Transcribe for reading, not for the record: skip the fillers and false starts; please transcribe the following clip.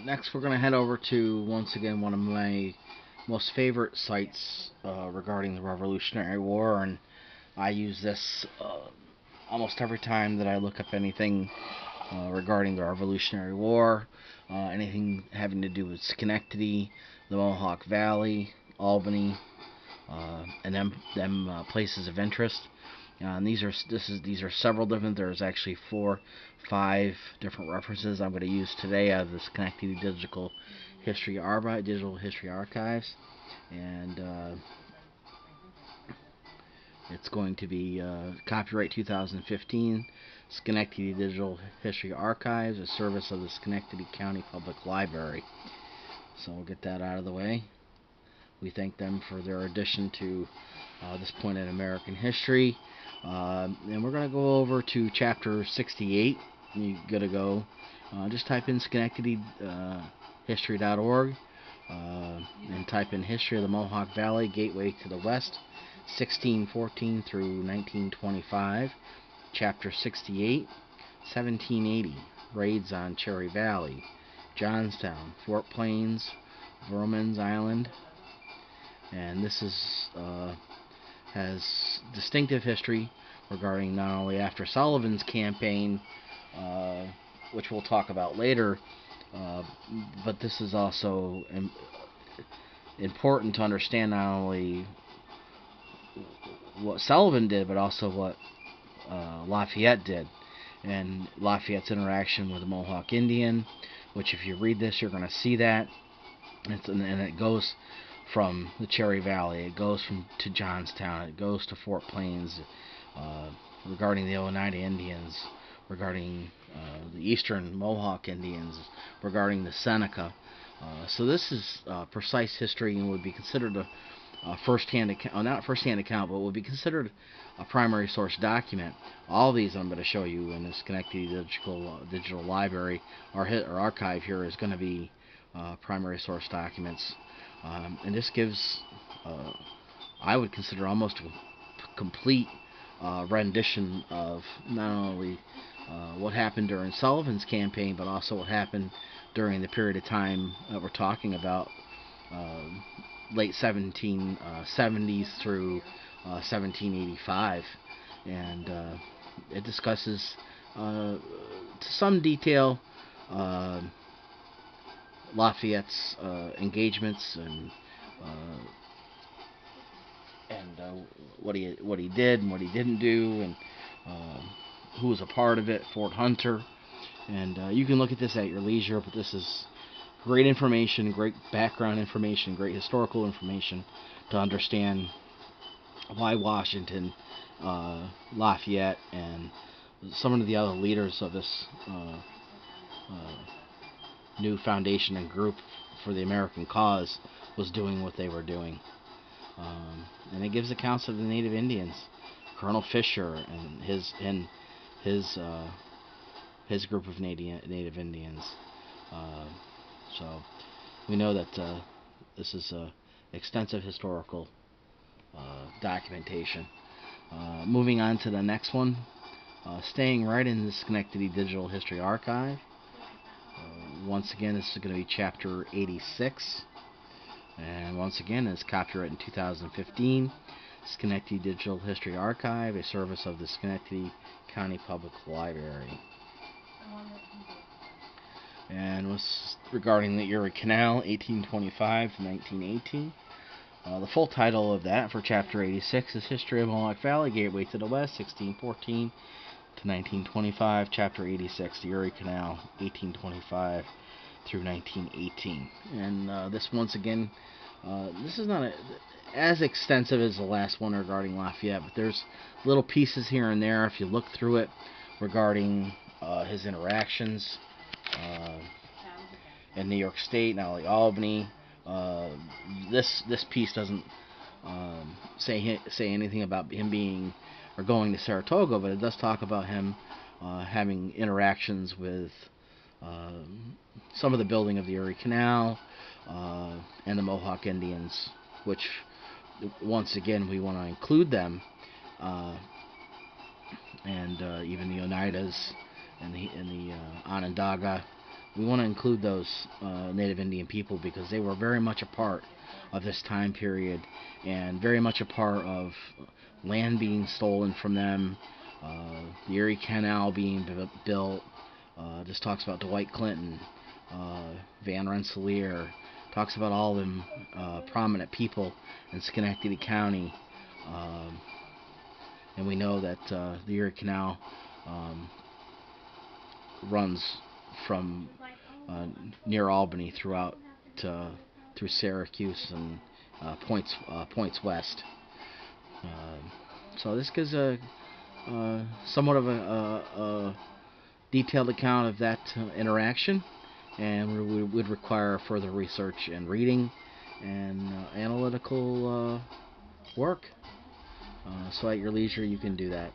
Next, we're going to head over to, once again, one of my most favorite sites regarding the Revolutionary War, and I use this almost every time that I look up anything regarding the Revolutionary War, anything having to do with Schenectady, the Mohawk Valley, Albany, and them places of interest. And these are several different. There's actually 5 different references I'm going to use today out of the Schenectady Digital History Archives, and it's going to be copyright 2015, Schenectady Digital History Archives, a service of the Schenectady County Public Library. So we'll get that out of the way. We thank them for their addition to this point in American history. And we're going to go over to chapter 68. You gotta go. Just type in Schenectady history.org and type in History of the Mohawk Valley, Gateway to the West, 1614 through 1925. Chapter 68, 1780, Raids on Cherry Valley, Johnstown, Fort Plains, Vrooman's Island. And this has distinctive history regarding not only after Sullivan's campaign, which we'll talk about later, but this is also important to understand not only what Sullivan did, but also what Lafayette did, and Lafayette's interaction with the Mohawk Indian, which if you read this, you're going to see that. And it goes from the Cherry Valley, it goes to Johnstown, it goes to Fort Plains, regarding the Oneida Indians, regarding the Eastern Mohawk Indians, regarding the Seneca. So this is precise history and would be considered a first-hand account, not first-hand account, but would be considered a primary source document. All of these I'm going to show you in this Schenectady Digital Library. Our archive here is going to be primary source documents. And this gives, I would consider, almost a complete rendition of not only what happened during Sullivan's campaign, but also what happened during the period of time that we're talking about, late 1770s through 1785. And it discusses, to some detail, Lafayette's engagements and what he did and what he didn't do, and who was a part of it, Fort Hunter. And you can look at this at your leisure, but this is great information, great background information, great historical information to understand why Washington, Lafayette, and some of the other leaders of this new foundation and group for the American cause was doing what they were doing. And it gives accounts of the Native Indians, Colonel Fisher and his group of Native Indians. So we know that this is extensive historical documentation. Moving on to the next one, staying right in the Schenectady Digital History Archive. Once again, this is going to be chapter 86. And once again, it's copyright in 2015. Schenectady Digital History Archive, a service of the Schenectady County Public Library. And was regarding the Erie Canal, 1825 to 1918. The full title of that for chapter 86 is History of Mohawk Valley, Gateway to the West, 1614 to 1925. Chapter 86, the Erie Canal, 1825 through 1918. And this, once again, this is not as extensive as the last one regarding Lafayette, but there's little pieces here and there if you look through it regarding his interactions in New York State, not only Albany. This piece doesn't say anything about him being or going to Saratoga, but it does talk about him having interactions with some of the building of the Erie Canal and the Mohawk Indians, which once again we want to include them, and even the Oneidas and the Onondaga. We want to include those Native Indian people because they were very much a part of this time period and very much a part of land being stolen from them, the Erie Canal being built. This talks about Dwight Clinton, Van Rensselaer, talks about all them prominent people in Schenectady County. Um, and we know that the Erie Canal um, runs from near Albany through Syracuse and points west. Uh, so this gives a somewhat of a detailed account of that interaction, and we would require further research and reading and analytical work. So at your leisure, you can do that.